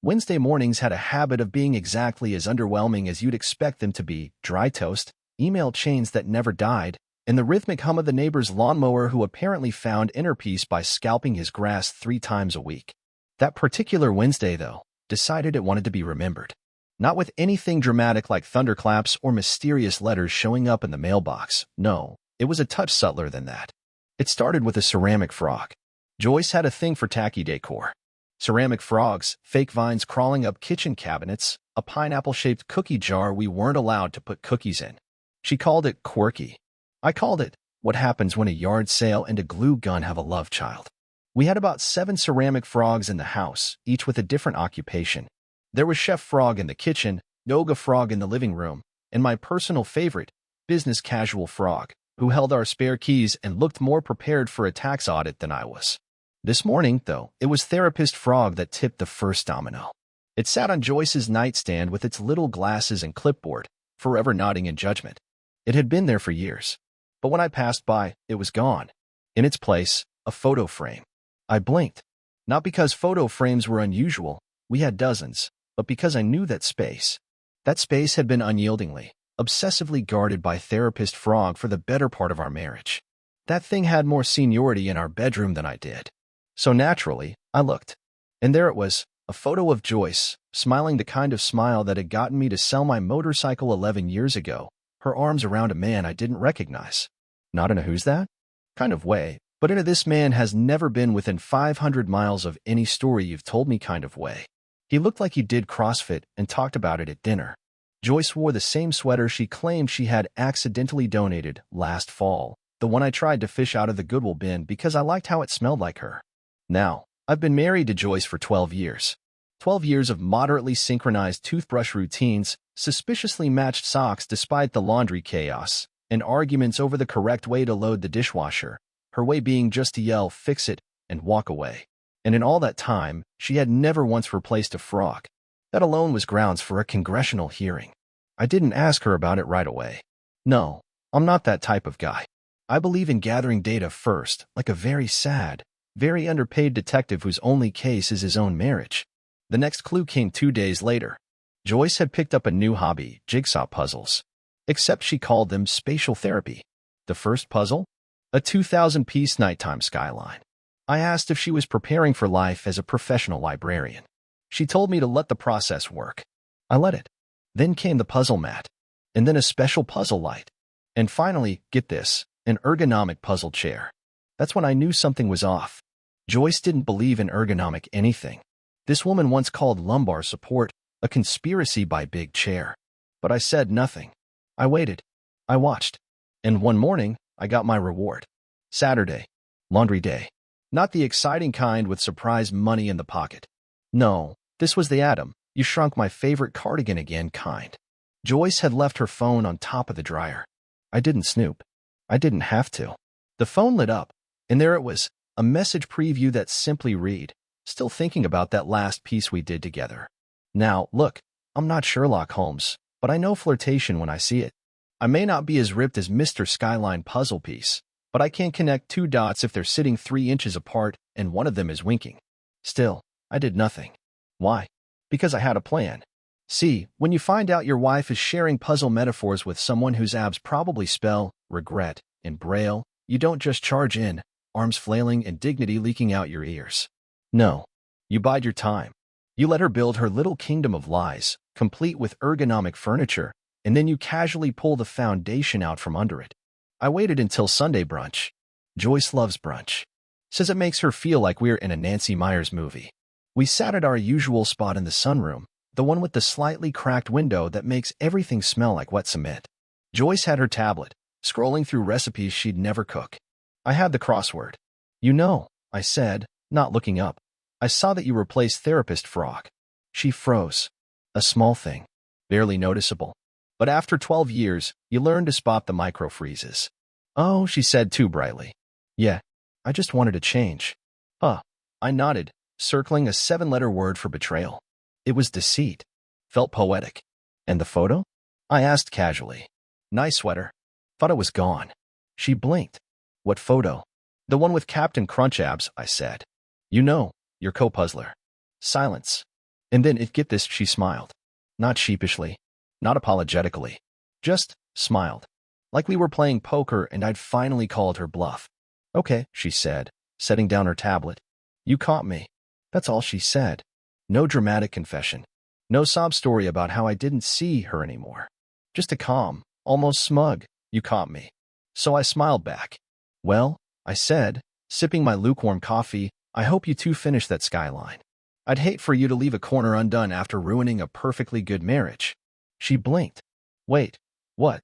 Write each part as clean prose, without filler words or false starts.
Wednesday mornings had a habit of being exactly as underwhelming as you'd expect them to be: dry toast, email chains that never died, and the rhythmic hum of the neighbor's lawnmower who apparently found inner peace by scalping his grass 3 times a week. That particular Wednesday, though, decided it wanted to be remembered. Not with anything dramatic like thunderclaps or mysterious letters showing up in the mailbox. No, it was a touch subtler than that. It started with a ceramic frog. Joyce had a thing for tacky decor. Ceramic frogs, fake vines crawling up kitchen cabinets, a pineapple-shaped cookie jar we weren't allowed to put cookies in. She called it quirky. I called it what happens when a yard sale and a glue gun have a love child. We had about 7 ceramic frogs in the house, each with a different occupation. There was Chef Frog in the kitchen, Yoga Frog in the living room, and my personal favorite, Business Casual Frog, who held our spare keys and looked more prepared for a tax audit than I was. This morning, though, it was Therapist Frog that tipped the first domino. It sat on Joyce's nightstand with its little glasses and clipboard, forever nodding in judgment. It had been there for years. But when I passed by, it was gone. In its place, a photo frame. I blinked. Not because photo frames were unusual, we had dozens, but because I knew that space. That space had been unyieldingly, obsessively guarded by Therapist Frog for the better part of our marriage. That thing had more seniority in our bedroom than I did. So naturally, I looked. And there it was, a photo of Joyce, smiling the kind of smile that had gotten me to sell my motorcycle 11 years ago, her arms around a man I didn't recognize. Not in a who's that kind of way, but in a this man has never been within 500 miles of any story you've told me kind of way. He looked like he did CrossFit and talked about it at dinner. Joyce wore the same sweater she claimed she had accidentally donated last fall, the one I tried to fish out of the Goodwill bin because I liked how it smelled like her. Now, I've been married to Joyce for 12 years. 12 years of moderately synchronized toothbrush routines, suspiciously matched socks despite the laundry chaos, and arguments over the correct way to load the dishwasher, her way being just to yell, "Fix it," and walk away. And in all that time, she had never once replaced a frog. That alone was grounds for a congressional hearing. I didn't ask her about it right away. No, I'm not that type of guy. I believe in gathering data first, like a very sad, very underpaid detective whose only case is his own marriage. The next clue came 2 days later. Joyce had picked up a new hobby, jigsaw puzzles. Except she called them spatial therapy. The first puzzle? A 2,000-piece nighttime skyline. I asked if she was preparing for life as a professional librarian. She told me to let the process work. I let it. Then came the puzzle mat. And then a special puzzle light. And finally, get this, an ergonomic puzzle chair. That's when I knew something was off. Joyce didn't believe in ergonomic anything. This woman once called lumbar support a conspiracy by big chair. But I said nothing. I waited. I watched. And one morning, I got my reward. Saturday. Laundry day. Not the exciting kind with surprise money in the pocket. No, this was the Adam, you shrunk my favorite cardigan again kind. Joyce had left her phone on top of the dryer. I didn't snoop. I didn't have to. The phone lit up, and there it was, a message preview that simply read, "Still thinking about that last piece we did together." Now, look, I'm not Sherlock Holmes, but I know flirtation when I see it. I may not be as ripped as Mr. Skyline puzzle piece, but I can connect 2 dots if they're sitting 3 inches apart and one of them is winking. Still, I did nothing. Why? Because I had a plan. See, when you find out your wife is sharing puzzle metaphors with someone whose abs probably spell regret in Braille, you don't just charge in, arms flailing and dignity leaking out your ears. No, you bide your time. You let her build her little kingdom of lies, complete with ergonomic furniture, and then you casually pull the foundation out from under it. I waited until Sunday brunch. Joyce loves brunch. Says it makes her feel like we're in a Nancy Meyers movie. We sat at our usual spot in the sunroom, the one with the slightly cracked window that makes everything smell like wet cement. Joyce had her tablet, scrolling through recipes she'd never cook. I had the crossword. "You know," I said, not looking up. "I saw that you replaced Therapist Frog." She froze. A small thing. Barely noticeable. But after 12 years, you learn to spot the micro-freezes. "Oh," she said too brightly. "Yeah, I just wanted to change." I nodded, circling a 7-letter word for betrayal. It was deceit. Felt poetic. "And the photo?" I asked casually. "Nice sweater." Thought it was gone. She blinked. "What photo?" "The one with Captain Crunch abs," I said. "You know, your co-puzzler." Silence. And then, get this, she smiled. Not sheepishly, not apologetically. Just smiled. Like we were playing poker and I'd finally called her bluff. Okay, she said, setting down her tablet. You caught me. That's all she said. No dramatic confession. No sob story about how I didn't see her anymore. Just a calm, almost smug, you caught me. So I smiled back. Well, I said, sipping my lukewarm coffee, I hope you two finish that skyline. I'd hate for you to leave a corner undone after ruining a perfectly good marriage. She blinked. Wait, what?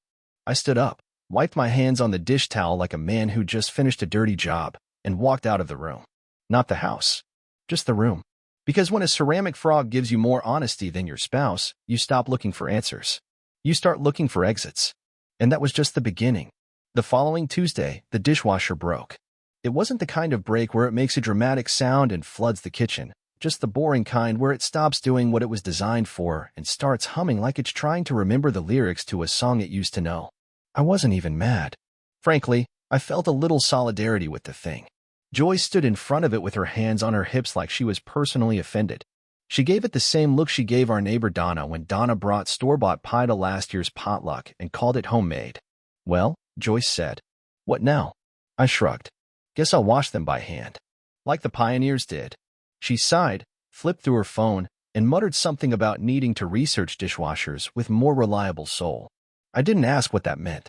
I stood up, wiped my hands on the dish towel like a man who just finished a dirty job, and walked out of the room. Not the house. Just the room. Because when a ceramic frog gives you more honesty than your spouse, you stop looking for answers. You start looking for exits. And that was just the beginning. The following Tuesday, the dishwasher broke. It wasn't the kind of break where it makes a dramatic sound and floods the kitchen, just the boring kind where it stops doing what it was designed for and starts humming like it's trying to remember the lyrics to a song it used to know. I wasn't even mad. Frankly, I felt a little solidarity with the thing. Joyce stood in front of it with her hands on her hips like she was personally offended. She gave it the same look she gave our neighbor Donna when Donna brought store-bought pie to last year's potluck and called it homemade. Well, Joyce said. What now? I shrugged. Guess I'll wash them by hand. Like the pioneers did. She sighed, flipped through her phone, and muttered something about needing to research dishwashers with more reliable soul. I didn't ask what that meant.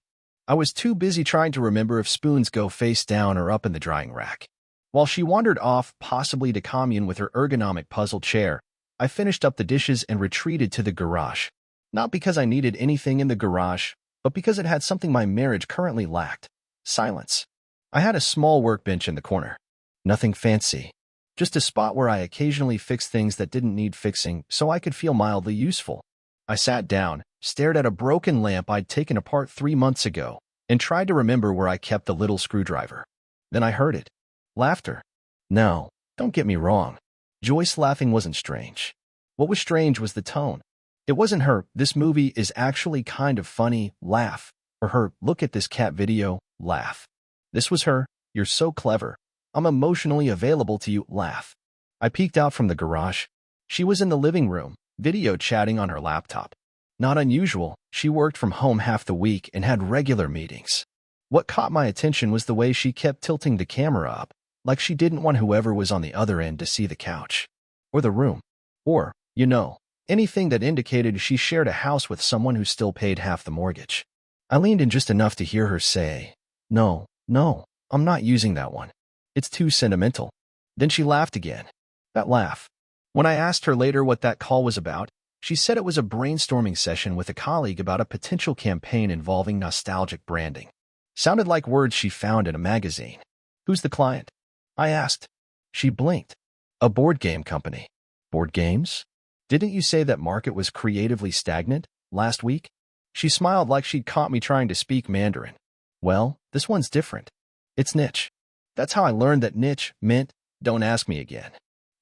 I was too busy trying to remember if spoons go face down or up in the drying rack. While she wandered off, possibly to commune with her ergonomic puzzle chair, I finished up the dishes and retreated to the garage. Not because I needed anything in the garage, but because it had something my marriage currently lacked. Silence. I had a small workbench in the corner. Nothing fancy. Just a spot where I occasionally fixed things that didn't need fixing so I could feel mildly useful. I sat down, stared at a broken lamp I'd taken apart 3 months ago, and tried to remember where I kept the little screwdriver. Then I heard it. Laughter. No, don't get me wrong. Joyce laughing wasn't strange. What was strange was the tone. It wasn't her, this movie is actually kind of funny, laugh, or her, look at this cat video, laugh. This was her, you're so clever, I'm emotionally available to you, laugh. I peeked out from the garage. She was in the living room, video chatting on her laptop. Not unusual, she worked from home half the week and had regular meetings. What caught my attention was the way she kept tilting the camera up, like she didn't want whoever was on the other end to see the couch. Or the room. Or, anything that indicated she shared a house with someone who still paid half the mortgage. I leaned in just enough to hear her say, No, I'm not using that one. It's too sentimental. Then she laughed again. That laugh. When I asked her later what that call was about, she said it was a brainstorming session with a colleague about a potential campaign involving nostalgic branding. Sounded like words she found in a magazine. Who's the client? I asked. She blinked. A board game company. Board games? Didn't you say that market was creatively stagnant last week? She smiled like she'd caught me trying to speak Mandarin. Well, this one's different. It's niche. That's how I learned that niche meant, don't ask me again.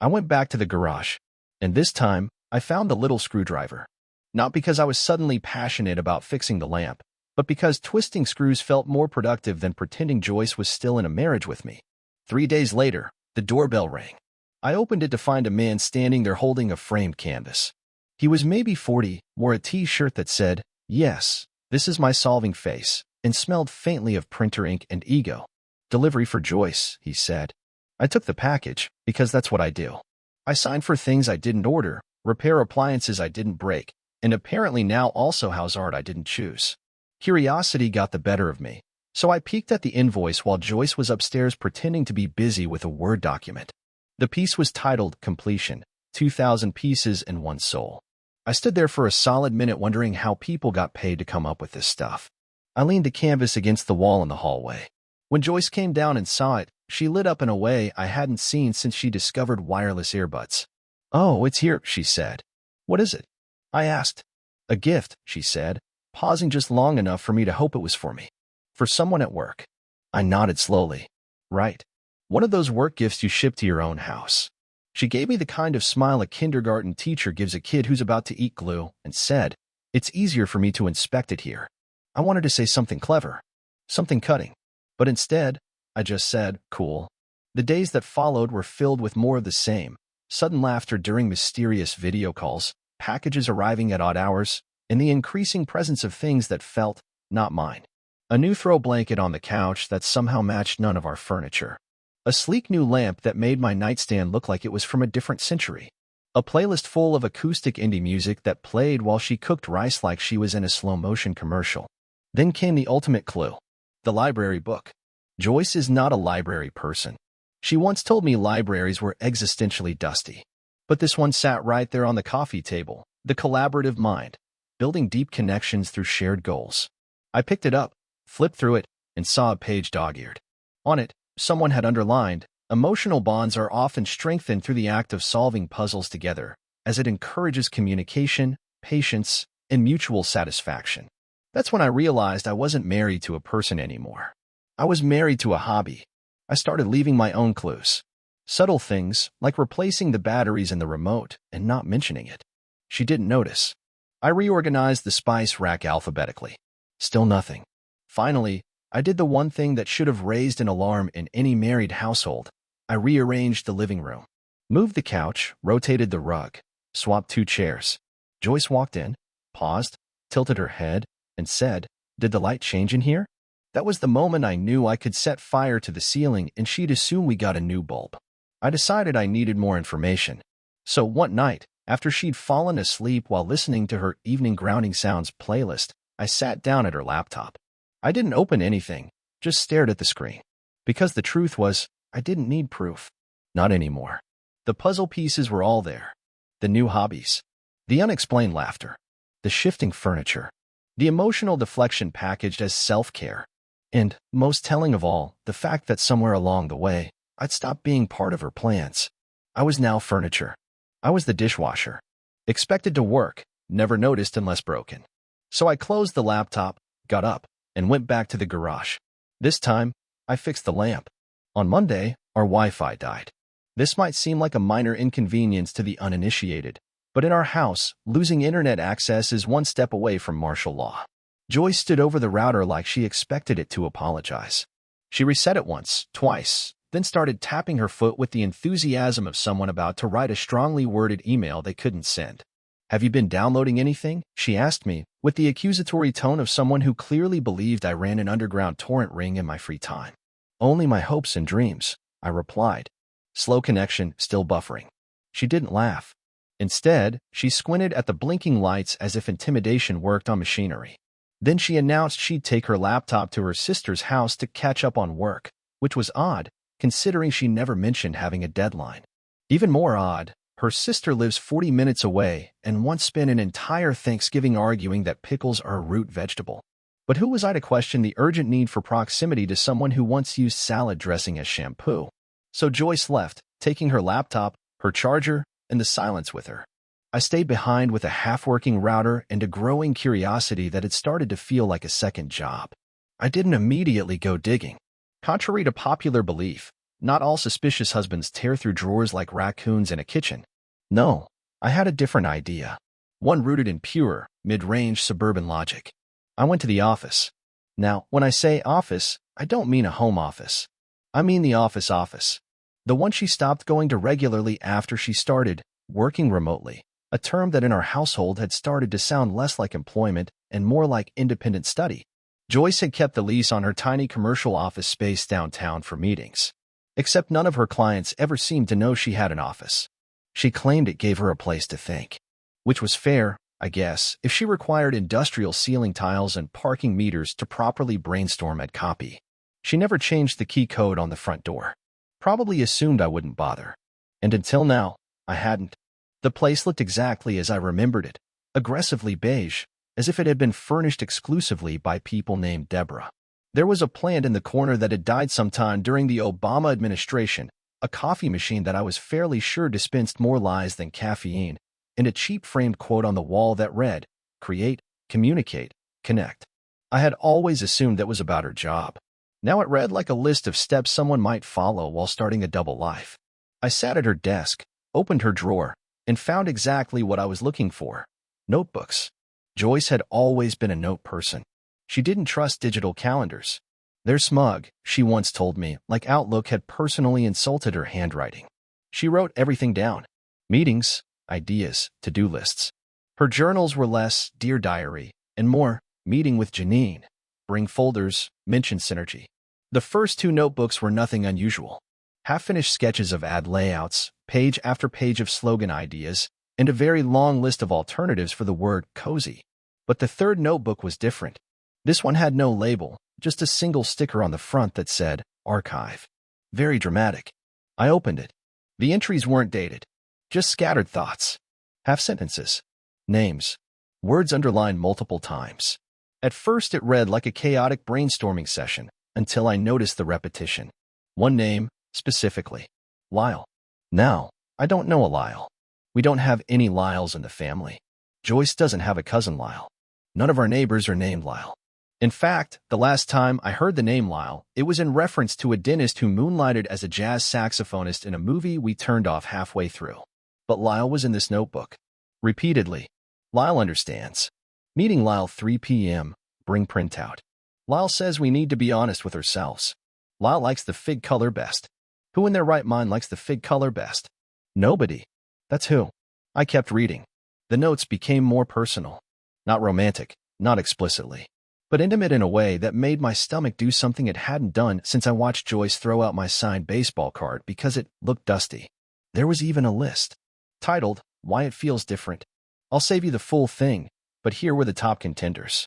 I went back to the garage, and this time, I found the little screwdriver. Not because I was suddenly passionate about fixing the lamp, but because twisting screws felt more productive than pretending Joyce was still in a marriage with me. 3 days later, the doorbell rang. I opened it to find a man standing there holding a framed canvas. He was maybe 40, wore a t-shirt that said, Yes, this is my solving face, and smelled faintly of printer ink and ego. Delivery for Joyce, he said. I took the package, because that's what I do. I signed for things I didn't order, repair appliances I didn't break, and apparently now also house art I didn't choose. Curiosity got the better of me, so I peeked at the invoice while Joyce was upstairs pretending to be busy with a Word document. The piece was titled Completion, 2,000 pieces and one soul. I stood there for a solid minute wondering how people got paid to come up with this stuff. I leaned the canvas against the wall in the hallway. When Joyce came down and saw it, she lit up in a way I hadn't seen since she discovered wireless earbuds. Oh, it's here, she said. What is it? I asked. A gift, she said, pausing just long enough for me to hope it was for me. For someone at work. I nodded slowly. Right. One of those work gifts you ship to your own house. She gave me the kind of smile a kindergarten teacher gives a kid who's about to eat glue and said, It's easier for me to inspect it here. I wanted to say something clever, something cutting. But instead, I just said, cool. The days that followed were filled with more of the same. sudden laughter during mysterious video calls, packages arriving at odd hours, and the increasing presence of things that felt not mine. A new throw blanket on the couch that somehow matched none of our furniture. A sleek new lamp that made my nightstand look like it was from a different century. A playlist full of acoustic indie music that played while she cooked rice like she was in a slow-motion commercial. Then came the ultimate clue. The library book. Joyce is not a library person. She once told me libraries were existentially dusty. But this one sat right there on the coffee table, the collaborative mind, building deep connections through shared goals. I picked it up, flipped through it, and saw a page dog-eared. On it, someone had underlined, "Emotional bonds are often strengthened through the act of solving puzzles together, as it encourages communication, patience, and mutual satisfaction." That's when I realized I wasn't married to a person anymore. I was married to a hobby. I started leaving my own clues. Subtle things, like replacing the batteries in the remote and not mentioning it. She didn't notice. I reorganized the spice rack alphabetically. Still nothing. Finally, I did the one thing that should have raised an alarm in any married household. I rearranged the living room. Moved the couch, rotated the rug, swapped 2 chairs. Joyce walked in, paused, tilted her head, and said, "Did the light change in here?" That was the moment I knew I could set fire to the ceiling and she'd assume we got a new bulb. I decided I needed more information. So one night, after she'd fallen asleep while listening to her evening grounding sounds playlist, I sat down at her laptop. I didn't open anything, just stared at the screen. Because the truth was, I didn't need proof. Not anymore. The puzzle pieces were all there. The new hobbies. The unexplained laughter. The shifting furniture. The emotional deflection packaged as self-care. And, most telling of all, the fact that somewhere along the way, I'd stopped being part of her plans. I was now furniture. I was the dishwasher. Expected to work, never noticed unless broken. So I closed the laptop, got up, and went back to the garage. This time, I fixed the lamp. On Monday, our Wi-Fi died. This might seem like a minor inconvenience to the uninitiated, but in our house, losing internet access is one step away from martial law. Joyce stood over the router like she expected it to apologize. She reset it once, twice, then started tapping her foot with the enthusiasm of someone about to write a strongly worded email they couldn't send. "Have you been downloading anything?" she asked me, with the accusatory tone of someone who clearly believed I ran an underground torrent ring in my free time. "Only my hopes and dreams," I replied. Slow connection, still buffering. She didn't laugh. Instead, she squinted at the blinking lights as if intimidation worked on machinery. Then she announced she'd take her laptop to her sister's house to catch up on work, which was odd, considering she never mentioned having a deadline. Even more odd, her sister lives 40 minutes away and once spent an entire Thanksgiving arguing that pickles are a root vegetable. But who was I to question the urgent need for proximity to someone who once used salad dressing as shampoo? So Joyce left, taking her laptop, her charger, and the silence with her. I stayed behind with a half-working router and a growing curiosity that had started to feel like a second job. I didn't immediately go digging. Contrary to popular belief, not all suspicious husbands tear through drawers like raccoons in a kitchen. No, I had a different idea. One rooted in pure, mid-range suburban logic. I went to the office. Now, when I say office, I don't mean a home office. I mean the office. The one she stopped going to regularly after she started working remotely, a term that in our household had started to sound less like employment and more like independent study. Joyce had kept the lease on her tiny commercial office space downtown for meetings. Except none of her clients ever seemed to know she had an office. She claimed it gave her a place to think. Which was fair, I guess, if she required industrial ceiling tiles and parking meters to properly brainstorm at copy. She never changed the key code on the front door. Probably assumed I wouldn't bother. And until now, I hadn't. The place looked exactly as I remembered it, aggressively beige, as if it had been furnished exclusively by people named Deborah. There was a plant in the corner that had died sometime during the Obama administration, a coffee machine that I was fairly sure dispensed more lies than caffeine, and a cheap framed quote on the wall that read, "Create, communicate, connect." I had always assumed that was about her job. Now it read like a list of steps someone might follow while starting a double life. I sat at her desk, opened her drawer, and found exactly what I was looking for. Notebooks. Joyce had always been a note person. She didn't trust digital calendars. "They're smug," she once told me, like Outlook had personally insulted her handwriting. She wrote everything down. Meetings, ideas, to-do lists. Her journals were less Dear Diary and more Meeting with Janine. Bring folders, mention synergy. The first two notebooks were nothing unusual. Half-finished sketches of ad layouts, page after page of slogan ideas, and a very long list of alternatives for the word cozy. But the third notebook was different. This one had no label, just a single sticker on the front that said, Archive. Very dramatic. I opened it. The entries weren't dated. Just scattered thoughts. Half sentences. Names. Words underlined multiple times. At first it read like a chaotic brainstorming session, until I noticed the repetition. One name, specifically. Lyle. Now, I don't know a Lyle. We don't have any Lyles in the family. Joyce doesn't have a cousin Lyle. None of our neighbors are named Lyle. In fact, the last time I heard the name Lyle, it was in reference to a dentist who moonlighted as a jazz saxophonist in a movie we turned off halfway through. But Lyle was in this notebook. Repeatedly. Lyle understands. Meeting Lyle 3 p.m. Bring printout. Lyle says we need to be honest with ourselves. Lyle likes the fig color best. Who in their right mind likes the fig color best? Nobody. That's who. I kept reading. The notes became more personal. Not romantic, not explicitly, but intimate in a way that made my stomach do something it hadn't done since I watched Joyce throw out my signed baseball card because it looked dusty. There was even a list. Titled, Why It Feels Different. I'll save you the full thing, but here were the top contenders.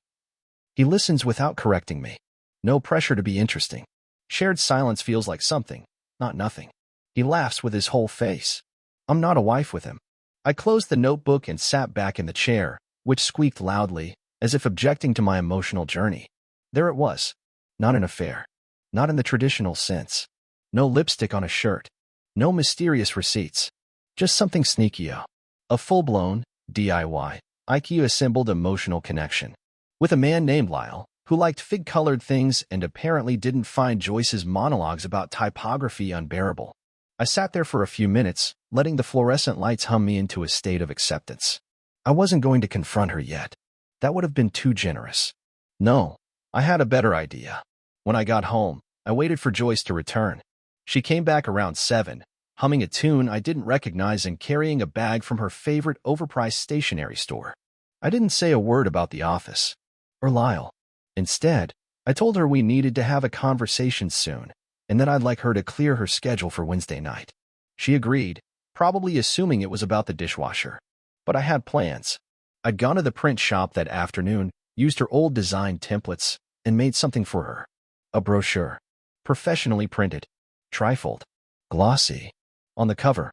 He listens without correcting me. No pressure to be interesting. Shared silence feels like something, not nothing. He laughs with his whole face. I'm not a wife with him. I closed the notebook and sat back in the chair, which squeaked loudly, as if objecting to my emotional journey. There it was. Not an affair. Not in the traditional sense. No lipstick on a shirt. No mysterious receipts. Just something sneaky. A full-blown, DIY, IKEA-assembled emotional connection. With a man named Lyle, who liked fig-colored things and apparently didn't find Joyce's monologues about typography unbearable. I sat there for a few minutes, letting the fluorescent lights hum me into a state of acceptance. I wasn't going to confront her yet. That would have been too generous. No, I had a better idea. When I got home, I waited for Joyce to return. She came back around 7, humming a tune I didn't recognize and carrying a bag from her favorite overpriced stationery store. I didn't say a word about the office. Or Lyle. Instead, I told her we needed to have a conversation soon, and that I'd like her to clear her schedule for Wednesday night. She agreed, probably assuming it was about the dishwasher. But I had plans. I'd gone to the print shop that afternoon, used her old design templates, and made something for her. A brochure. Professionally printed. Trifold. Glossy. On the cover.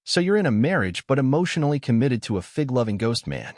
So you're in a marriage but emotionally committed to a fig-loving ghost man.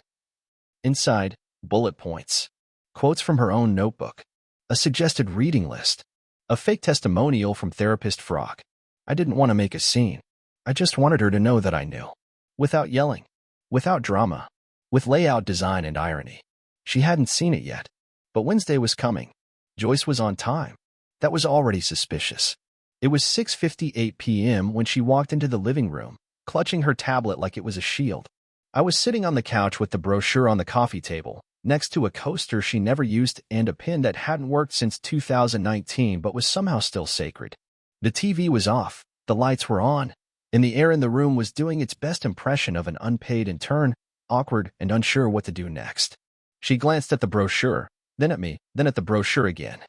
Inside, bullet points. Quotes from her own notebook. A suggested reading list. A fake testimonial from therapist Frog. I didn't want to make a scene. I just wanted her to know that I knew. Without yelling. Without drama. With layout design and irony. She hadn't seen it yet. But Wednesday was coming. Joyce was on time. That was already suspicious. It was 6:58 p.m. when she walked into the living room, clutching her tablet like it was a shield. I was sitting on the couch with the brochure on the coffee table, next to a coaster she never used and a pin that hadn't worked since 2019 but was somehow still sacred. The TV was off, the lights were on, and the air in the room was doing its best impression of an unpaid intern, awkward and unsure what to do next. She glanced at the brochure, then at me, then at the brochure again.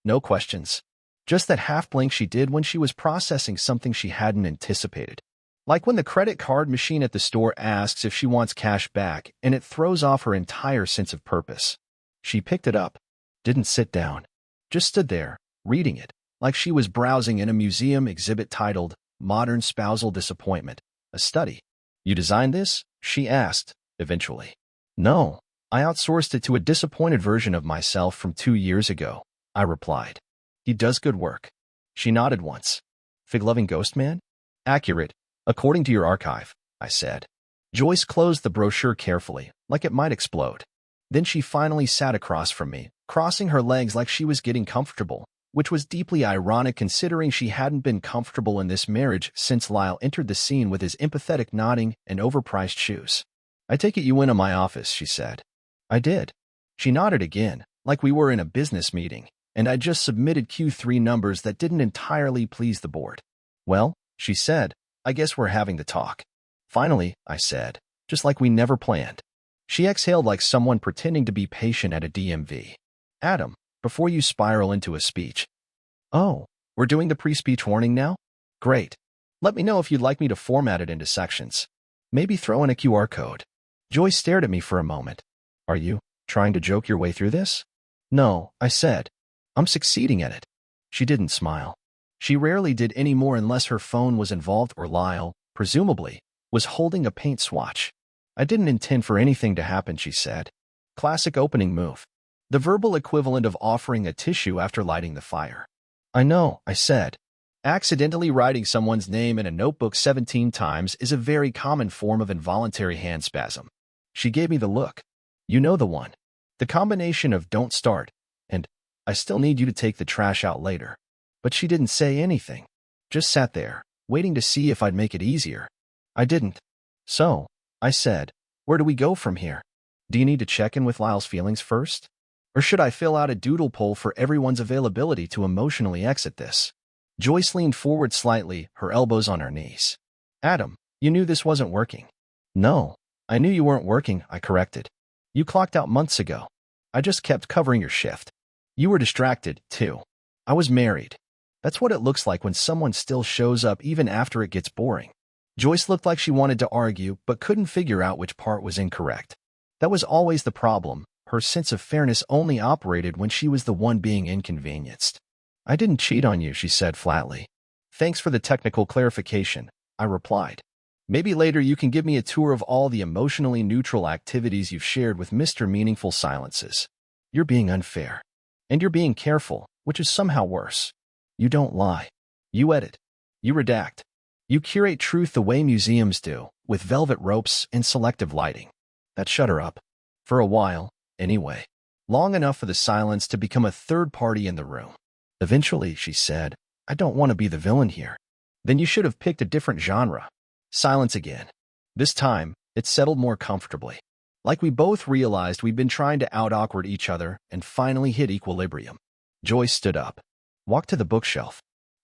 No questions. Just that half blink she did when she was processing something she hadn't anticipated. Like when the credit card machine at the store asks if she wants cash back and it throws off her entire sense of purpose. She picked it up, didn't sit down, just stood there, reading it, like she was browsing in a museum exhibit titled Modern Spousal Disappointment, a study. You designed this? She asked, eventually. No, I outsourced it to a disappointed version of myself from 2 years ago, I replied. He does good work. She nodded once. Fig-loving ghost man? Accurate, according to your archive, I said. Joyce closed the brochure carefully, like it might explode. Then she finally sat across from me, crossing her legs like she was getting comfortable, which was deeply ironic considering she hadn't been comfortable in this marriage since Lyle entered the scene with his empathetic nodding and overpriced shoes. I take it you went to my office, she said. I did. She nodded again, like we were in a business meeting, and I just submitted Q3 numbers that didn't entirely please the board. Well, she said, I guess we're having the talk. Finally, I said, just like we never planned. She exhaled like someone pretending to be patient at a DMV. Adam, before you spiral into a speech. Oh, we're doing the pre-speech warning now? Great. Let me know if you'd like me to format it into sections. Maybe throw in a QR code. Joyce stared at me for a moment. Are you trying to joke your way through this? No, I said. I'm succeeding at it. She didn't smile. She rarely did any more unless her phone was involved or Lyle, presumably, was holding a paint swatch. I didn't intend for anything to happen, she said. Classic opening move. The verbal equivalent of offering a tissue after lighting the fire. I know, I said. Accidentally writing someone's name in a notebook 17 times is a very common form of involuntary hand spasm. She gave me the look. You know the one. The combination of don't start and I still need you to take the trash out later. But she didn't say anything. Just sat there, waiting to see if I'd make it easier. I didn't. So, I said, where do we go from here? Do you need to check in with Lyle's feelings first? Or should I fill out a doodle poll for everyone's availability to emotionally exit this? Joyce leaned forward slightly, her elbows on her knees. Adam, you knew this wasn't working. No, I knew you weren't working, I corrected. You clocked out months ago. I just kept covering your shift. You were distracted, too. I was married. That's what it looks like when someone still shows up even after it gets boring. Joyce looked like she wanted to argue, but couldn't figure out which part was incorrect. That was always the problem. Her sense of fairness only operated when she was the one being inconvenienced. I didn't cheat on you, she said flatly. Thanks for the technical clarification, I replied. Maybe later you can give me a tour of all the emotionally neutral activities you've shared with Mr. Meaningful Silences. You're being unfair. And you're being careful, which is somehow worse. You don't lie. You edit. You redact. You curate truth the way museums do, with velvet ropes and selective lighting. That shut her up. For a while, anyway. Long enough for the silence to become a third party in the room. Eventually, she said, I don't want to be the villain here. Then you should have picked a different genre. Silence again. This time, it settled more comfortably. Like we both realized we'd been trying to out-awkward each other and finally hit equilibrium. Joyce stood up, walked to the bookshelf,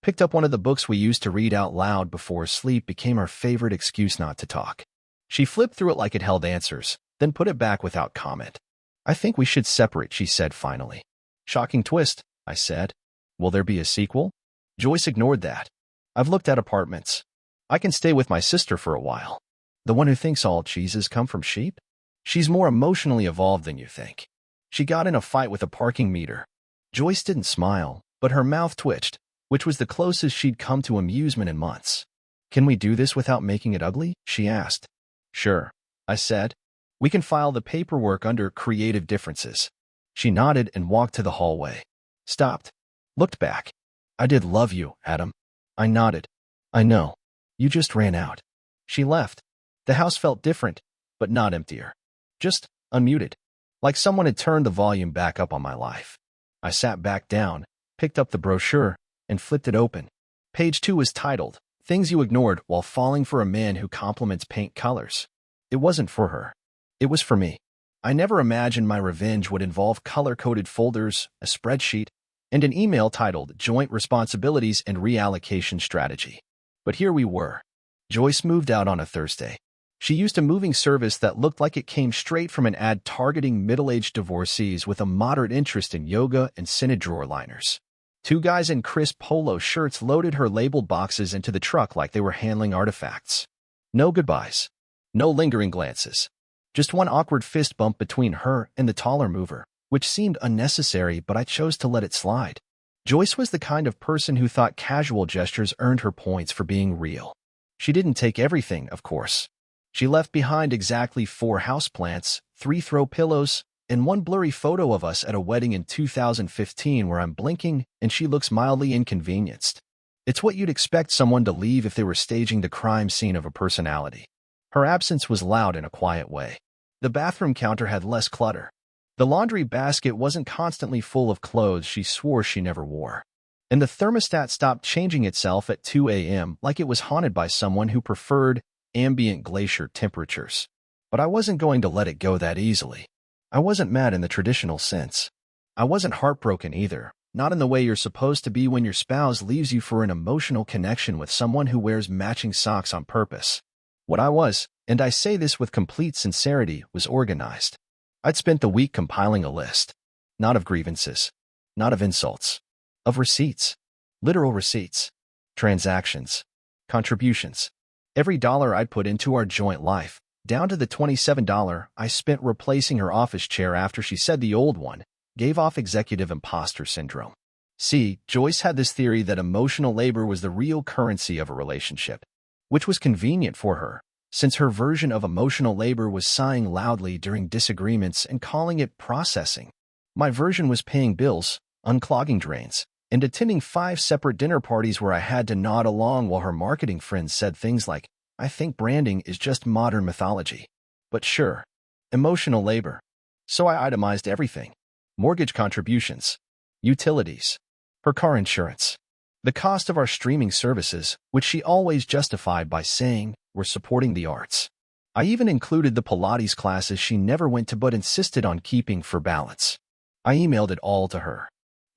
picked up one of the books we used to read out loud before sleep became our favorite excuse not to talk. She flipped through it like it held answers, then put it back without comment. I think we should separate, she said finally. Shocking twist, I said. Will there be a sequel? Joyce ignored that. I've looked at apartments. I can stay with my sister for a while. The one who thinks all cheeses come from sheep? She's more emotionally evolved than you think. She got in a fight with a parking meter. Joyce didn't smile, but her mouth twitched, which was the closest she'd come to amusement in months. Can we do this without making it ugly? She asked. Sure, I said. We can file the paperwork under creative differences. She nodded and walked to the hallway. Stopped. Looked back. I did love you, Adam. I nodded. I know. You just ran out. She left. The house felt different, but not emptier. Just unmuted. Like someone had turned the volume back up on my life. I sat back down, picked up the brochure, and flipped it open. Page 2 was titled, Things You Ignored While Falling for a Man Who Compliments Paint Colors. It wasn't for her. It was for me. I never imagined my revenge would involve color-coded folders, a spreadsheet, and an email titled Joint Responsibilities and Reallocation Strategy. But here we were. Joyce moved out on a Thursday. She used a moving service that looked like it came straight from an ad targeting middle-aged divorcees with a moderate interest in yoga and Synod drawer liners. Two guys in crisp polo shirts loaded her labeled boxes into the truck like they were handling artifacts. No goodbyes. No lingering glances. Just one awkward fist bump between her and the taller mover, which seemed unnecessary, but I chose to let it slide. Joyce was the kind of person who thought casual gestures earned her points for being real. She didn't take everything, of course. She left behind exactly 4 houseplants, 3 throw pillows, and one blurry photo of us at a wedding in 2015 where I'm blinking and she looks mildly inconvenienced. It's what you'd expect someone to leave if they were staging the crime scene of a personality. Her absence was loud in a quiet way. The bathroom counter had less clutter. The laundry basket wasn't constantly full of clothes she swore she never wore. And the thermostat stopped changing itself at 2 a.m. like it was haunted by someone who preferred ambient glacier temperatures. But I wasn't going to let it go that easily. I wasn't mad in the traditional sense. I wasn't heartbroken either, not in the way you're supposed to be when your spouse leaves you for an emotional connection with someone who wears matching socks on purpose. What I was, and I say this with complete sincerity, was organized. I'd spent the week compiling a list. Not of grievances. Not of insults. Of receipts. Literal receipts. Transactions. Contributions. Every dollar I'd put into our joint life, down to the $27 I spent replacing her office chair after she said the old one, gave off executive imposter syndrome. See, Joyce had this theory that emotional labor was the real currency of a relationship, which was convenient for her, since her version of emotional labor was sighing loudly during disagreements and calling it processing. My version was paying bills, unclogging drains, and attending 5 separate dinner parties where I had to nod along while her marketing friends said things like, "I think branding is just modern mythology." But sure, emotional labor. So I itemized everything. Mortgage contributions, utilities, her car insurance, the cost of our streaming services, which she always justified by saying, "We're supporting the arts." I even included the Pilates classes she never went to but insisted on keeping for balance. I emailed it all to her.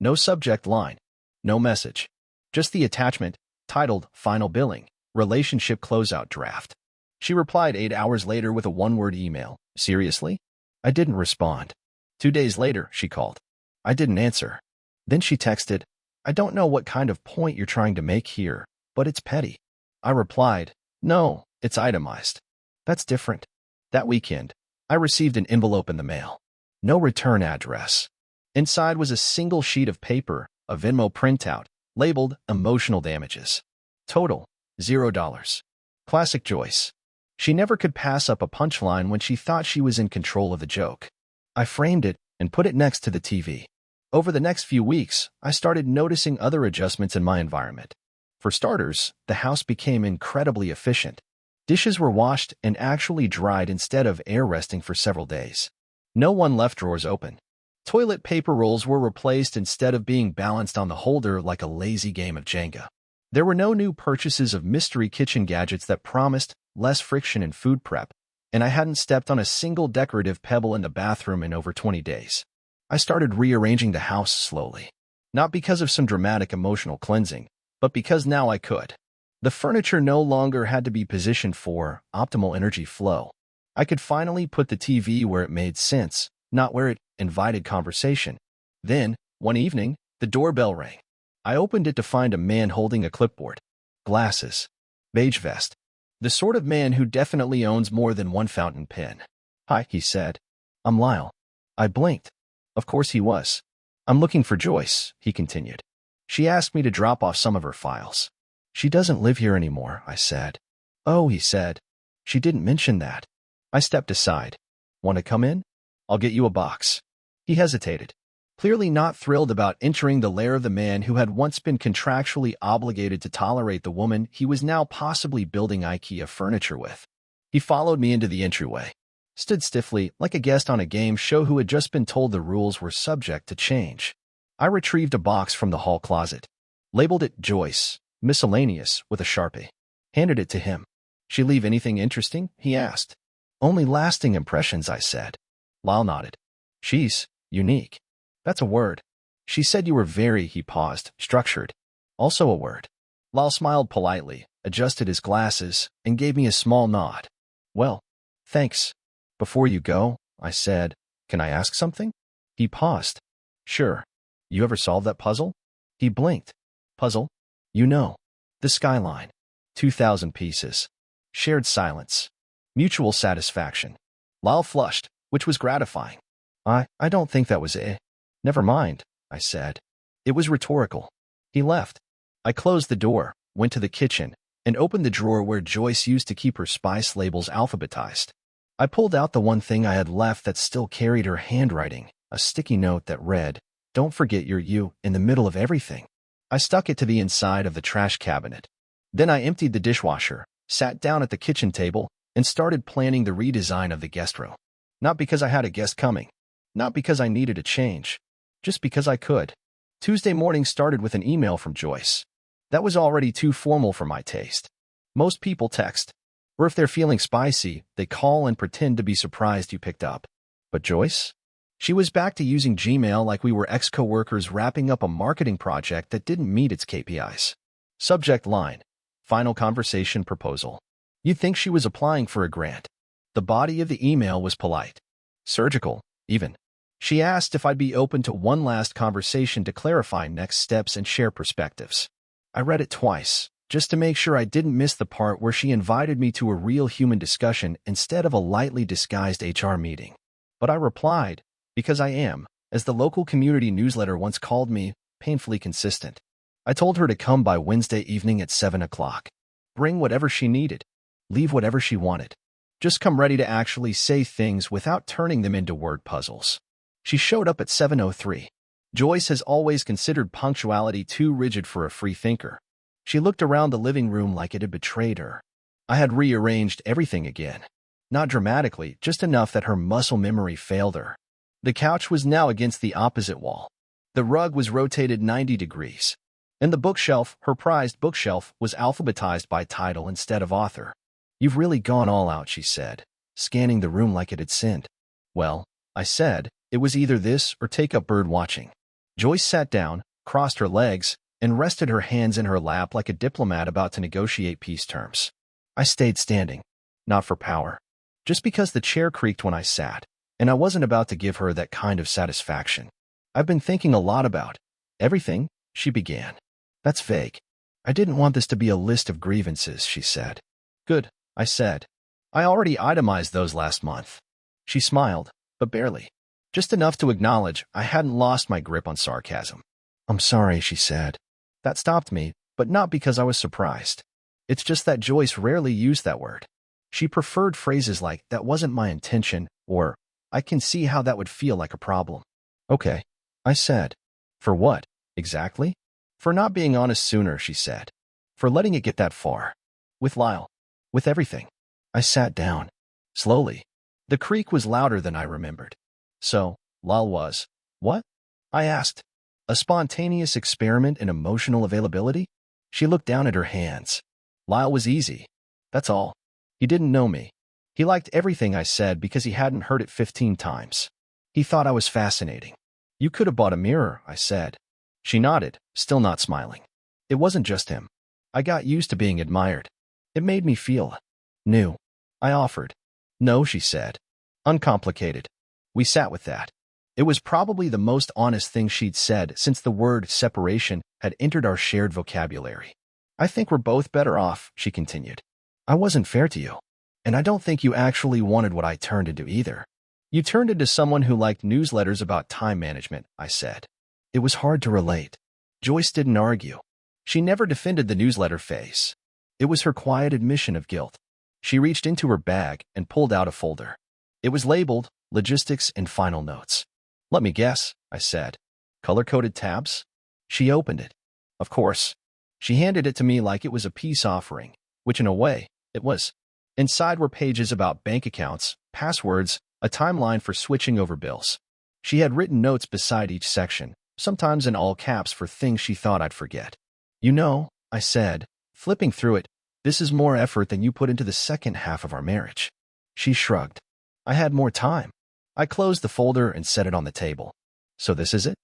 No subject line, no message, just the attachment, titled Final Billing, Relationship Closeout Draft. She replied 8 hours later with a one-word email. Seriously? I didn't respond. 2 days later, she called. I didn't answer. Then she texted, "I don't know what kind of point you're trying to make here, but it's petty." I replied, "No, it's itemized. That's different." That weekend, I received an envelope in the mail. No return address. Inside was a single sheet of paper, a Venmo printout, labeled Emotional Damages. Total, $0. Classic Joyce. She never could pass up a punchline when she thought she was in control of the joke. I framed it and put it next to the TV. Over the next few weeks, I started noticing other adjustments in my environment. For starters, the house became incredibly efficient. Dishes were washed and actually dried instead of air resting for several days. No one left drawers open. Toilet paper rolls were replaced instead of being balanced on the holder like a lazy game of Jenga. There were no new purchases of mystery kitchen gadgets that promised less friction in food prep, and I hadn't stepped on a single decorative pebble in the bathroom in over 20 days. I started rearranging the house slowly. Not because of some dramatic emotional cleansing, but because now I could. The furniture no longer had to be positioned for optimal energy flow. I could finally put the TV where it made sense, not where it invited conversation. Then, one evening, the doorbell rang. I opened it to find a man holding a clipboard. Glasses. Beige vest. The sort of man who definitely owns more than one fountain pen. "Hi," he said. "I'm Lyle." I blinked. Of course he was. "I'm looking for Joyce," he continued. "She asked me to drop off some of her files." "She doesn't live here anymore," I said. "Oh," he said. "She didn't mention that." I stepped aside. "Want to come in? I'll get you a box." He hesitated, clearly not thrilled about entering the lair of the man who had once been contractually obligated to tolerate the woman he was now possibly building IKEA furniture with. He followed me into the entryway, stood stiffly like a guest on a game show who had just been told the rules were subject to change. I retrieved a box from the hall closet, labeled it Joyce, miscellaneous, with a Sharpie. Handed it to him. "She leave anything interesting?" he asked. "Only lasting impressions," I said. Lyle nodded. "She's unique." "That's a word." "She said you were very," he paused, "structured." "Also a word." Lyle smiled politely, adjusted his glasses, and gave me a small nod. "Well, thanks. Before you go," I said, "can I ask something?" He paused. "Sure. You ever solve that puzzle?" He blinked. "Puzzle?" "You know. The skyline. 2,000 pieces. Shared silence. Mutual satisfaction." Lyle flushed, which was gratifying. I don't think that was it." "Never mind," I said. It was rhetorical. He left. I closed the door, went to the kitchen, and opened the drawer where Joyce used to keep her spice labels alphabetized. I pulled out the one thing I had left that still carried her handwriting, a sticky note that read, "Don't forget you're you in the middle of everything." I stuck it to the inside of the trash cabinet. Then I emptied the dishwasher, sat down at the kitchen table, and started planning the redesign of the guest room. Not because I had a guest coming. Not because I needed a change. Just because I could. Tuesday morning started with an email from Joyce. That was already too formal for my taste. Most people text. Or if they're feeling spicy, they call and pretend to be surprised you picked up. But Joyce? She was back to using Gmail like we were ex-coworkers wrapping up a marketing project that didn't meet its KPIs. Subject line: Final conversation proposal. You'd think she was applying for a grant. The body of the email was polite. Surgical, even. She asked if I'd be open to one last conversation to clarify next steps and share perspectives. I read it twice, just to make sure I didn't miss the part where she invited me to a real human discussion instead of a lightly disguised HR meeting. But I replied, because I am, as the local community newsletter once called me, painfully consistent. I told her to come by Wednesday evening at 7 o'clock. Bring whatever she needed. Leave whatever she wanted. Just come ready to actually say things without turning them into word puzzles. She showed up at 7:03. Joyce has always considered punctuality too rigid for a free thinker. She looked around the living room like it had betrayed her. I had rearranged everything again. Not dramatically, just enough that her muscle memory failed her. The couch was now against the opposite wall. The rug was rotated 90 degrees. And the bookshelf, her prized bookshelf, was alphabetized by title instead of author. You've really gone all out, she said, scanning the room like it had sinned. Well, I said, it was either this or take up bird watching. Joyce sat down, crossed her legs, and rested her hands in her lap like a diplomat about to negotiate peace terms. I stayed standing, not for power, just because the chair creaked when I sat, and I wasn't about to give her that kind of satisfaction. I've been thinking a lot about everything, she began. That's vague. I didn't want this to be a list of grievances, she said. Good, I said. I already itemized those last month. She smiled, but barely. Just enough to acknowledge I hadn't lost my grip on sarcasm. I'm sorry, she said. That stopped me, but not because I was surprised. It's just that Joyce rarely used that word. She preferred phrases like, that wasn't my intention, or, I can see how that would feel like a problem. Okay, I said. For what, exactly? For not being honest sooner, she said. For letting it get that far. With Lyle. With everything. I sat down. Slowly. The creak was louder than I remembered. So, Lyle was. What? I asked. A spontaneous experiment in emotional availability? She looked down at her hands. Lyle was easy. That's all. He didn't know me. He liked everything I said because he hadn't heard it 15 times. He thought I was fascinating. You could have bought a mirror, I said. She nodded, still not smiling. It wasn't just him. I got used to being admired. It made me feel new. I offered. No, she said. Uncomplicated. We sat with that. It was probably the most honest thing she'd said since the word separation had entered our shared vocabulary. I think we're both better off, she continued. I wasn't fair to you. And I don't think you actually wanted what I turned into either. You turned into someone who liked newsletters about time management, I said. It was hard to relate. Joyce didn't argue. She never defended the newsletter phase. It was her quiet admission of guilt. She reached into her bag and pulled out a folder. It was labeled Logistics and Final Notes. Let me guess, I said. Color-coded tabs? She opened it. Of course. She handed it to me like it was a peace offering, which in a way, it was. Inside were pages about bank accounts, passwords, a timeline for switching over bills. She had written notes beside each section, sometimes in all caps for things she thought I'd forget. You know, I said, flipping through it, this is more effort than you put into the second half of our marriage. She shrugged. I had more time. I closed the folder and set it on the table. So this is it?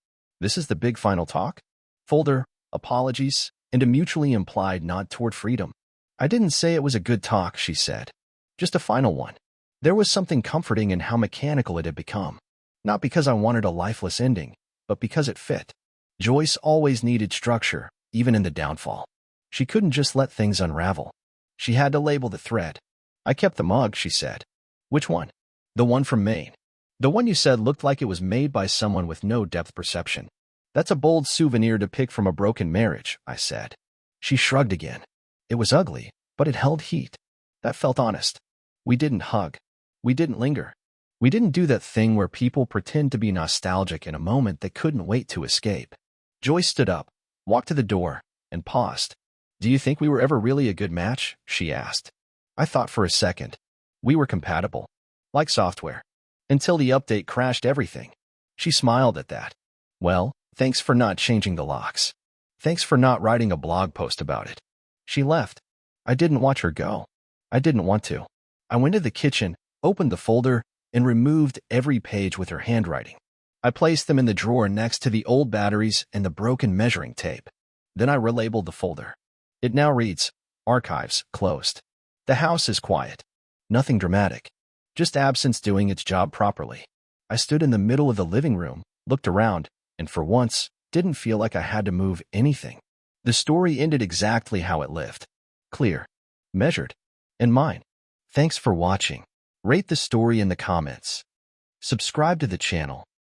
This is the big final talk? Folder, apologies, and a mutually implied nod toward freedom. I didn't say it was a good talk, she said. Just a final one. There was something comforting in how mechanical it had become. Not because I wanted a lifeless ending, but because it fit. Joyce always needed structure, even in the downfall. She couldn't just let things unravel. She had to label the thread. I kept the mug, she said. Which one? The one from Maine. The one you said looked like it was made by someone with no depth perception. That's a bold souvenir to pick from a broken marriage, I said. She shrugged again. It was ugly, but it held heat. That felt honest. We didn't hug. We didn't linger. We didn't do that thing where people pretend to be nostalgic in a moment they couldn't wait to escape. Joyce stood up, walked to the door, and paused. Do you think we were ever really a good match? She asked. I thought for a second. We were compatible. Like software. Until the update crashed everything. She smiled at that. Well, thanks for not changing the locks. Thanks for not writing a blog post about it. She left. I didn't watch her go. I didn't want to. I went to the kitchen, opened the folder, and removed every page with her handwriting. I placed them in the drawer next to the old batteries and the broken measuring tape. Then I relabeled the folder. It now reads, Archives, closed. The house is quiet. Nothing dramatic. Just absence doing its job properly. I stood in the middle of the living room, looked around, and for once, didn't feel like I had to move anything. The story ended exactly how it lived. Clear, measured, and mine. Thanks for watching. Rate the story in the comments. Subscribe to the channel